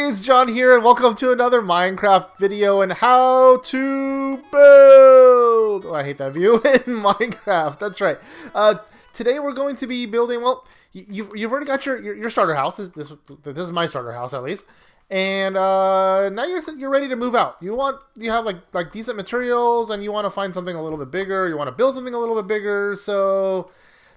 it's John here, and welcome to another Minecraft video and how to build. Oh, I hate that view in Minecraft. That's right. Today we're going to be building. Well, you've already got your starter house. This is my starter house at least, and now you're ready to move out. You have like decent materials, and you want to find something a little bit bigger. You want to build something a little bit bigger. So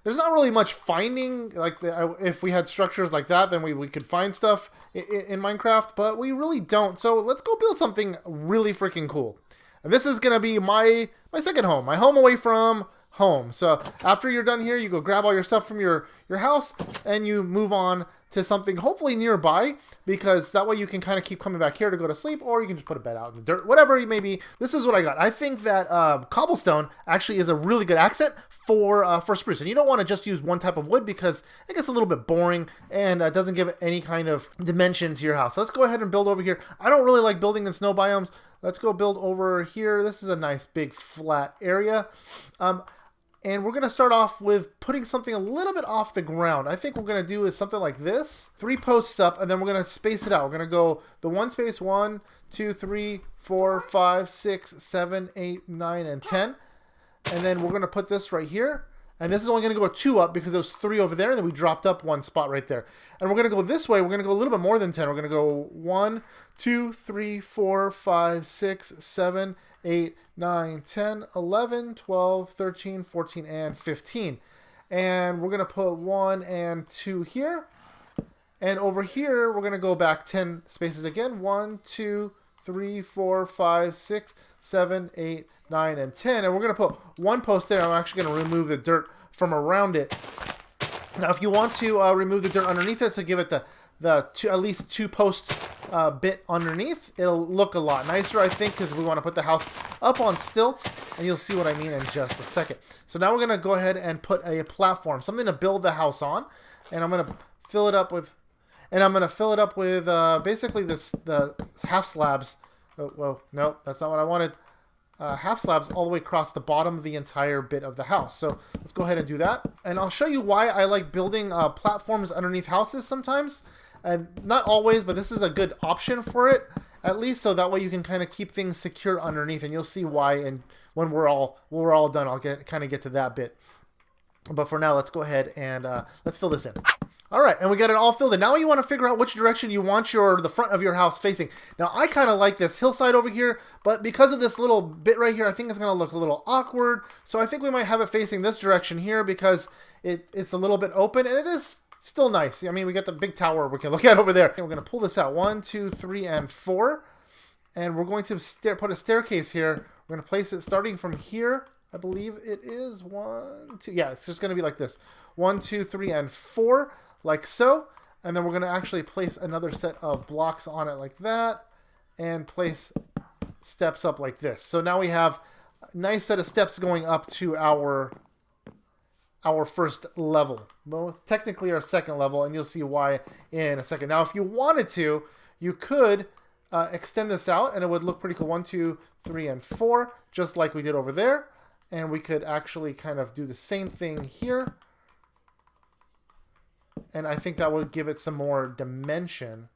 there's not really much finding. If we had structures like that, then we could find stuff in Minecraft, but we really don't. So let's go build something really freaking cool. And this is gonna be my second home, my home away from home. So after you're done here, you go grab all your stuff from your house and you move on to something hopefully nearby, because that way you can kind of keep coming back here to go to sleep, or you can just put a bed out in the dirt, whatever it may be. This is what I got. I think that cobblestone actually is a really good accent for spruce, and you don't want to just use one type of wood because it gets a little bit boring and doesn't give any kind of dimension to your house. So let's go ahead and build over here. I don't really like building in snow biomes. Let's go build over here. This is a nice big flat area. And we're going to start off with putting something a little bit off the ground. I think what we're going to do is something like this. 3 posts up, and then we're going to space it out. We're going to go the 1 space, 1, 2, 3, 4, 5, 6, 7, 8, 9, and 10. And then we're going to put this right here. And this is only going to go 2 up because there was 3 over there, and then we dropped up 1 spot right there. And we're going to go this way. We're going to go a little bit more than 10. We're going to go 1, 2, 3, 4, 5, 6, 7, 8, 9, 10, 11, 12, 13, 14, and 15. And we're going to put 1 and 2 here. And over here, we're going to go back 10 spaces again. 1, 2, 3, 4, 5, 6, 7, 8, 9, and 10. And we're going to put 1 post there. I'm actually going to remove the dirt from around it. Now, if you want to remove the dirt underneath it, so give it at least 2 post bit underneath, it'll look a lot nicer, I think, because we want to put the house up on stilts, and you'll see what I mean in just a second. So now we're going to go ahead and put a platform, something to build the house on, and I'm going to fill it up with, basically the half slabs. Oh, well, no, that's not what I wanted. Half slabs all the way across the bottom of the entire bit of the house. So let's go ahead and do that. And I'll show you why I like building platforms underneath houses sometimes. And not always, but this is a good option for it, at least, so that way you can kind of keep things secure underneath, and you'll see why. And when we're all done, I'll get to that bit. But for now, let's go ahead and let's fill this in. All right, and we got it all filled in. Now you want to figure out which direction you want the front of your house facing. Now I kind of like this hillside over here, but because of this little bit right here, I think it's going to look a little awkward. So I think we might have it facing this direction here because it's a little bit open, and it is still nice. I mean, we got the big tower we can look at over there. And we're going to pull this out. 1, 2, 3, and 4. And we're going to put a staircase here. We're going to place it starting from here. I believe it is 1, 2. Yeah, it's just going to be like this. 1, 2, 3, and 4, like so. And then we're going to actually place another set of blocks on it like that. And place steps up like this. So now we have a nice set of steps going up to our first level. Well, technically our second level, and you'll see why in a second. Now, if you wanted to, you could extend this out, and it would look pretty cool. 1, 2, 3, and 4, just like we did over there. And we could actually kind of do the same thing here. And I think that would give it some more dimension.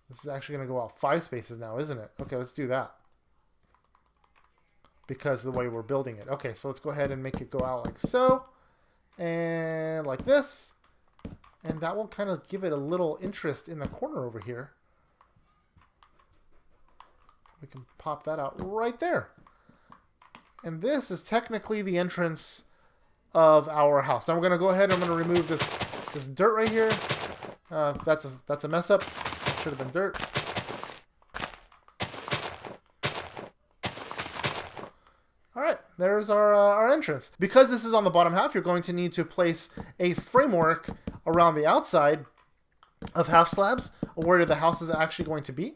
This is actually going to go out 5 spaces now, isn't it? Okay, let's do that, because of the way we're building it. Okay, so let's go ahead and make it go out like so, and like this, and that will kind of give it a little interest in the corner over here. We can pop that out right there. And this is technically the entrance of our house. Now we're going to go ahead and I'm going to remove this dirt right here. That's a mess up. Should have been dirt. Alright, there's our entrance. Because this is on the bottom half, you're going to need to place a framework around the outside of half slabs where the house is actually going to be.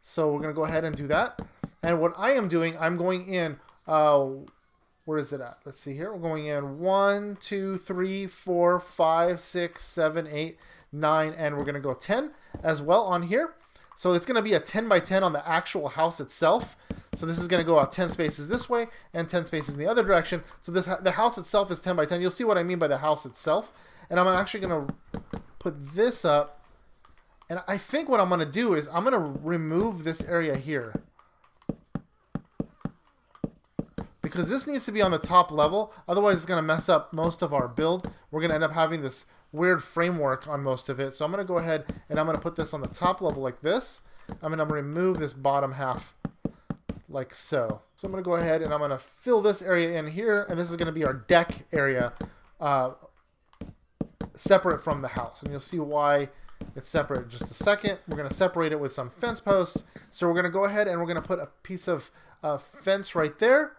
So we're going to go ahead and do that. And what I am doing, I'm going in, where is it at? Let's see here. We're going in 1, 2, 3, 4, 5, 6, 7, 8, 9, and we're going to go 10 as well on here. So it's going to be a 10 by 10 on the actual house itself. So this is going to go out 10 spaces this way and 10 spaces in the other direction. So the house itself is 10 by 10. You'll see what I mean by the house itself. And I'm actually going to put this up. And I think what I'm going to do is I'm going to remove this area here. Because this needs to be on the top level. Otherwise, it's going to mess up most of our build. We're going to end up having this weird framework on most of it. So I'm going to go ahead and I'm going to put this on the top level like this. I'm going to remove this bottom half like so. So I'm going to go ahead and I'm going to fill this area in here. And this is going to be our deck area separate from the house. And you'll see why it's separate in just a second. We're going to separate it with some fence posts. So we're going to go ahead and we're going to put a piece of fence right there.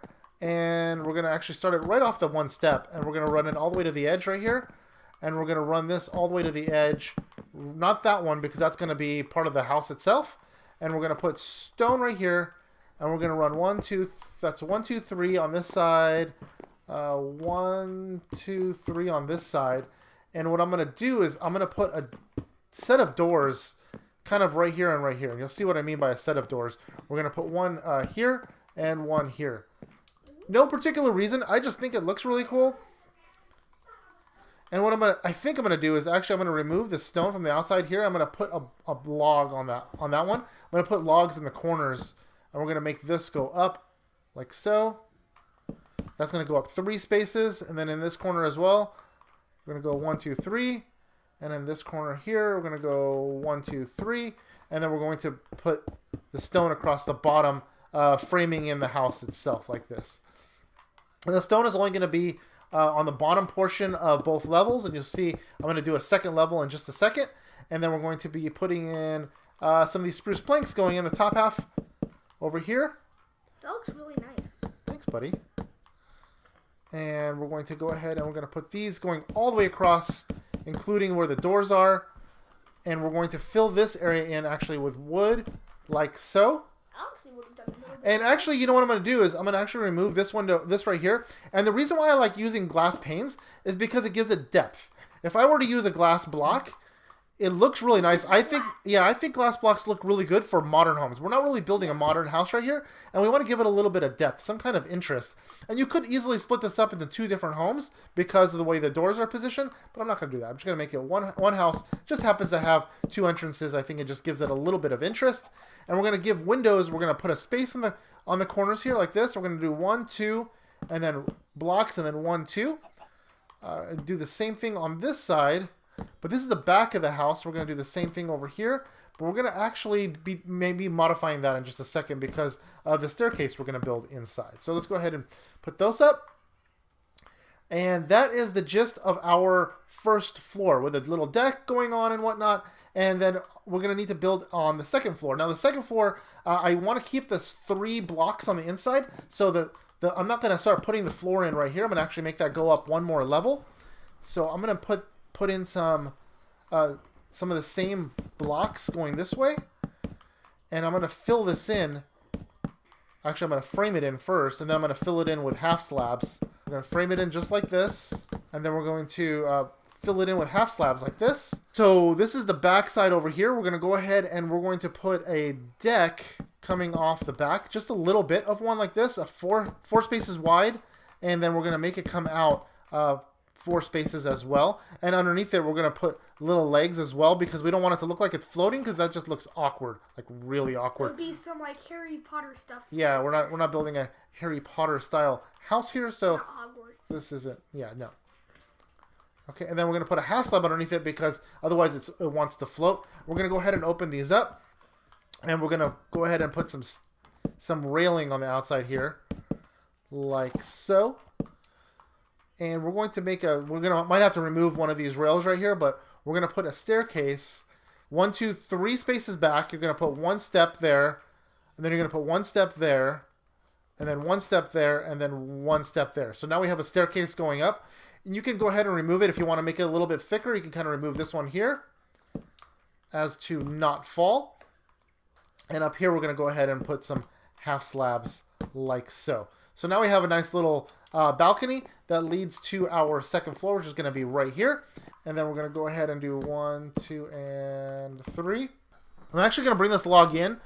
And we're going to actually start it right off the one step. And we're going to run it all the way to the edge right here. And we're going to run this all the way to the edge. Not that one, because that's going to be part of the house itself. And we're going to put stone right here. And we're going to run that's 1, 2, 3 on this side. 1, 2, 3 on this side. And what I'm going to do is I'm going to put a set of doors kind of right here and right here. And you'll see what I mean by a set of doors. We're going to put one here and one here. No particular reason. I just think it looks really cool. And what I think I'm gonna do is actually I'm gonna remove the stone from the outside here. I'm gonna put a log on that one. I'm gonna put logs in the corners, and we're gonna make this go up like so. That's gonna go up 3 spaces, and then in this corner as well, we're gonna go 1, 2, 3, and in this corner here, we're gonna go 1, 2, 3, and then we're going to put the stone across the bottom, framing in the house itself like this. And the stone is only going to be on the bottom portion of both levels. And you'll see I'm going to do a second level in just a second. And then we're going to be putting in some of these spruce planks going in the top half over here. That looks really nice. Thanks, buddy. And we're going to go ahead and we're going to put these going all the way across, including where the doors are. And we're going to fill this area in actually with wood like so. And actually, you know what I'm going to do is I'm going to actually remove this window, this right here. And the reason why I like using glass panes is because it gives it depth. If I were to use a glass block, it looks really nice. I think glass blocks look really good for modern homes. We're not really building a modern house right here, and we want to give it a little bit of depth, some kind of interest. And you could easily split this up into 2 different homes because of the way the doors are positioned, but I'm not going to do that. I'm just going to make it one house. Just happens to have 2 entrances. I think it just gives it a little bit of interest. And we're going to give windows. We're going to put a space on the corners here like this. We're going to do 1, 2, and then blocks, and then 1, 2. And do the same thing on this side. But this is the back of the house. We're going to do the same thing over here. But we're going to actually be maybe modifying that in just a second because of the staircase we're going to build inside. So let's go ahead and put those up. And that is the gist of our first floor with a little deck going on and whatnot. And then we're going to need to build on the second floor. Now the second floor, I want to keep this 3 blocks on the inside. So I'm not going to start putting the floor in right here. I'm going to actually make that go up 1 more level. So I'm going to put in some of the same blocks going this way, and I'm going to fill this in. Actually, I'm going to frame it in first, and then I'm going to fill it in with half slabs. I'm going to frame it in just like this, and then we're going to fill it in with half slabs like this. So this is the back side over here. We're going to go ahead and we're going to put a deck coming off the back, just a little bit of one like this, 4 spaces wide, and then we're going to make it come out 4 spaces as well. And underneath it, we're going to put little legs as well because we don't want it to look like it's floating because that just looks awkward, like really awkward. It would be some like Harry Potter stuff. Yeah, we're not building a Harry Potter style house here, so Hogwarts. This isn't. Yeah, no. Okay, and then we're going to put a half slab underneath it because otherwise it wants to float. We're going to go ahead and open these up, and we're going to go ahead and put some railing on the outside here, like so. And we're going to make might have to remove one of these rails right here, but we're going to put a staircase 1, 2, 3 spaces back. You're going to put 1 step there, and then you're going to put 1 step there, and then 1 step there, and then 1 step there. So now we have a staircase going up. And you can go ahead and remove it if you want to make it a little bit thicker. You can kind of remove this one here as to not fall. And up here, we're going to go ahead and put some half slabs like so. So now we have a nice little balcony that leads to our second floor, which is going to be right here. And then we're going to go ahead and do 1, 2, and 3. I'm actually going to bring this log in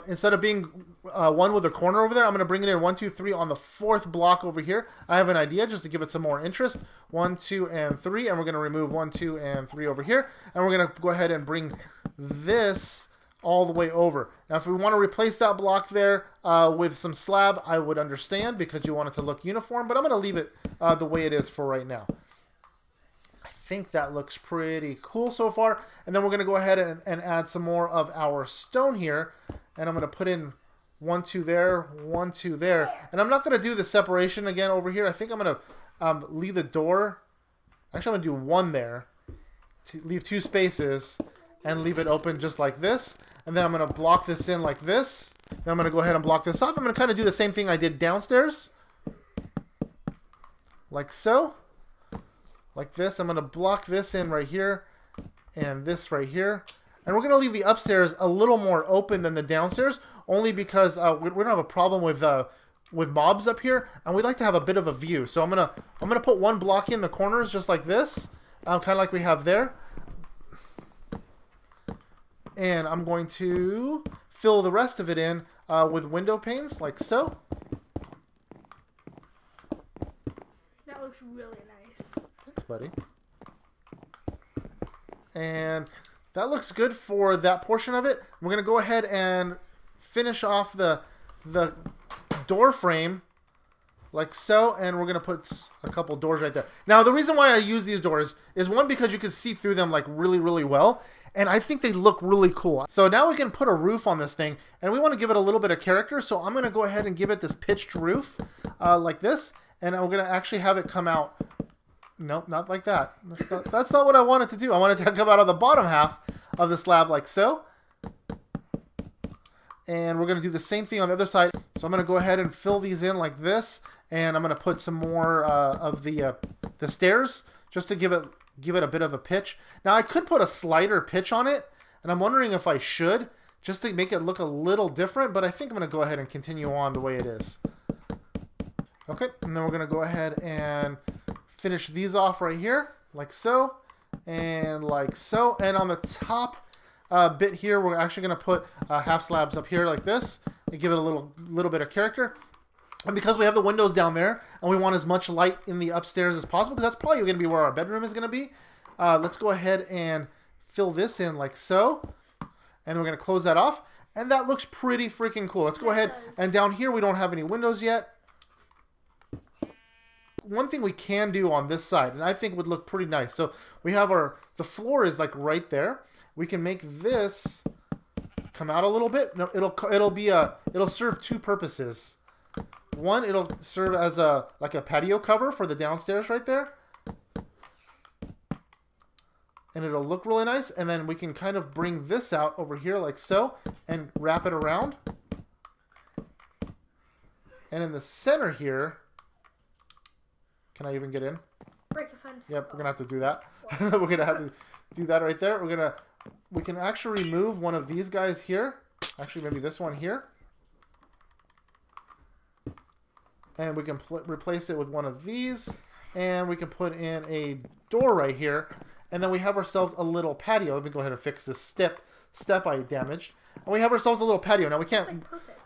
Instead of being one with a corner over there, I'm going to bring it in 1, 2, 3 on the 4th block over here. I have an idea just to give it some more interest. 1, 2, and 3, and we're going to remove 1, 2, and 3 over here. And we're going to go ahead and bring this all the way over. Now, if we want to replace that block there with some slab, I would understand because you want it to look uniform, but I'm going to leave it the way it is for right now. I think that looks pretty cool so far. And then we're going to go ahead and add some more of our stone here. And I'm going to put in 1, 2 there, 1, 2 there. And I'm not going to do the separation again over here. I think I'm going to leave the door. Actually, I'm going to do 1 there. Leave 2 spaces and leave it open just like this. And then I'm going to block this in like this. Then I'm going to go ahead and block this off. I'm going to kind of do the same thing I did downstairs. Like so. Like this. I'm going to block this in right here. And this right here. And we're going to leave the upstairs a little more open than the downstairs. Only because we don't have a problem with mobs up here. And we'd like to have a bit of a view. So I'm gonna put 1 block in the corners just like this. Kind of like we have there. And I'm going to fill the rest of it in with window panes, like so. That looks really nice. Thanks, buddy. And that looks good for that portion of it. We're going to go ahead and finish off the door frame, like so. And we're going to put a couple doors right there. Now, the reason why I use these doors is, 1, because you can see through them like really, really well. And I think they look really cool. So now we can put a roof on this thing. And we want to give it a little bit of character. So I'm going to go ahead and give it this pitched roof like this. And I'm going to actually have it come out. Nope, not like that. That's not what I wanted to do. I wanted to come out of the bottom half of the slab like so. And we're going to do the same thing on the other side. So I'm going to go ahead and fill these in like this. And I'm going to put some more of the stairs just to give it a bit of a pitch. Now, I could put a slider pitch on it, and I'm wondering if I should, just to make it look a little different, but I think I'm going to go ahead and continue on the way it is. Okay, and then we're going to go ahead and finish these off right here, like so, and like so. And on the top bit here, we're actually going to put half slabs up here like this, and give it a little bit of character. And because we have the windows down there, and we want as much light in the upstairs as possible, because that's probably going to be where our bedroom is going to be, let's go ahead and fill this in like so. And we're going to close that off. And that looks pretty freaking cool. Let's go ahead. And down here, we don't have any windows yet. One thing we can do on this side, and I think would look pretty nice. So we have the floor is like right there. We can make this come out a little bit. No, it'll serve 2 purposes. 1, it'll serve as like a patio cover for the downstairs right there. And it'll look really nice. And then we can kind of bring this out over here like so and wrap it around. And in the center here, can I even get in? Break a fence. Yep, we're going to have to do that. We're going to have to do that right there. We can actually remove one of these guys here. Actually, maybe this one here. And we can replace it with one of these. And we can put in a door right here. And then we have ourselves a little patio. Let me go ahead and fix this step I damaged. And we have ourselves a little patio. Now we can't... That's like perfect.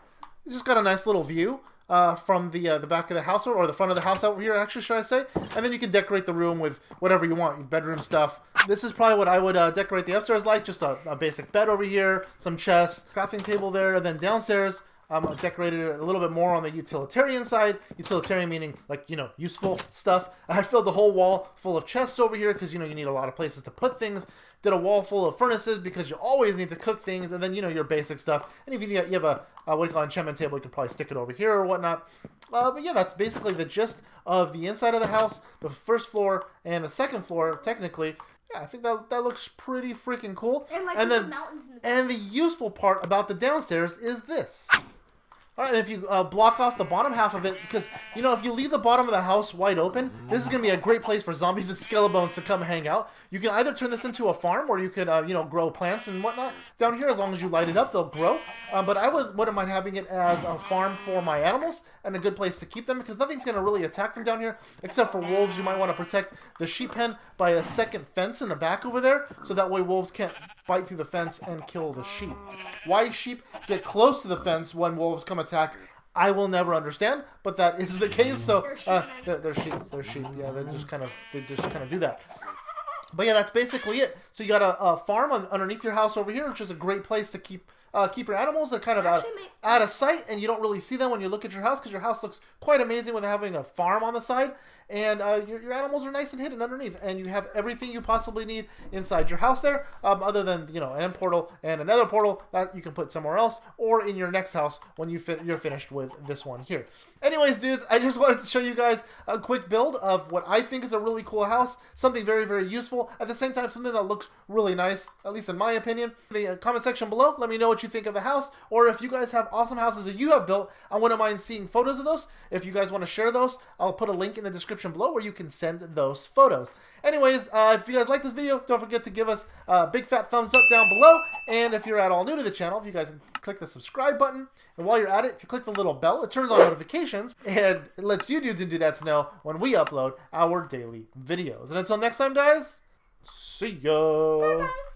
We just got a nice little view from the back of the house, or the front of the house over here, actually, should I say. And then you can decorate the room with whatever you want, your bedroom stuff. This is probably what I would decorate the upstairs like. Just a basic bed over here, some chests, crafting table there, and then downstairs... decorated it a little bit more on the utilitarian side. Utilitarian meaning, like, useful stuff. I filled the whole wall full of chests over here because, you need a lot of places to put things. Did a wall full of furnaces because you always need to cook things. And then, your basic stuff. And if you have a, what do you call it, enchantment table, you can probably stick it over here or whatnot. But yeah, that's basically the gist of the inside of the house. The first floor and the second floor, technically. Yeah, I think that looks pretty freaking cool. And then mountains in the back. And the useful part about the downstairs is this. All right, and if you block off the bottom half of it, because, if you leave the bottom of the house wide open, this is going to be a great place for zombies and skelebones to come hang out. You can either turn this into a farm, or you could, grow plants and whatnot. Down here, as long as you light it up, they'll grow. But I wouldn't mind having it as a farm for my animals, and a good place to keep them, because nothing's going to really attack them down here, except for wolves. You might want to protect the sheep pen by a second fence in the back over there, so that way wolves can't bite through the fence and kill the sheep. Why sheep get close to the fence when wolves come attack, I will never understand, but that is the case. So they're sheep. They're sheep. Yeah, they just kind of do that. But yeah, that's basically it. So you got a farm underneath your house over here, which is a great place to keep your animals. They're kind of out of sight, and you don't really see them when you look at your house, because your house looks quite amazing with having a farm on the side. And your animals are nice and hidden underneath, and you have everything you possibly need inside your house there, other than an end portal and another portal that you can put somewhere else or in your next house when you're finished with this one here. Anyways, dudes, I just wanted to show you guys a quick build of what I think is a really cool house, something very, very useful, at the same time something that looks really nice, at least in my opinion. In the comment section below, let me know what you think of the house, or if you guys have awesome houses that you have built, I wouldn't mind seeing photos of those. If you guys want to share those, I'll put a link in the description below where you can send those photos. Anyways, if you guys like this video, don't forget to give us a big fat thumbs up down below. And if you're at all new to the channel, if you guys can click the subscribe button. And while you're at it, if you click the little bell, it turns on notifications and it lets you dudes and dudettes know when we upload our daily videos. And until next time, guys, see ya. Bye-bye.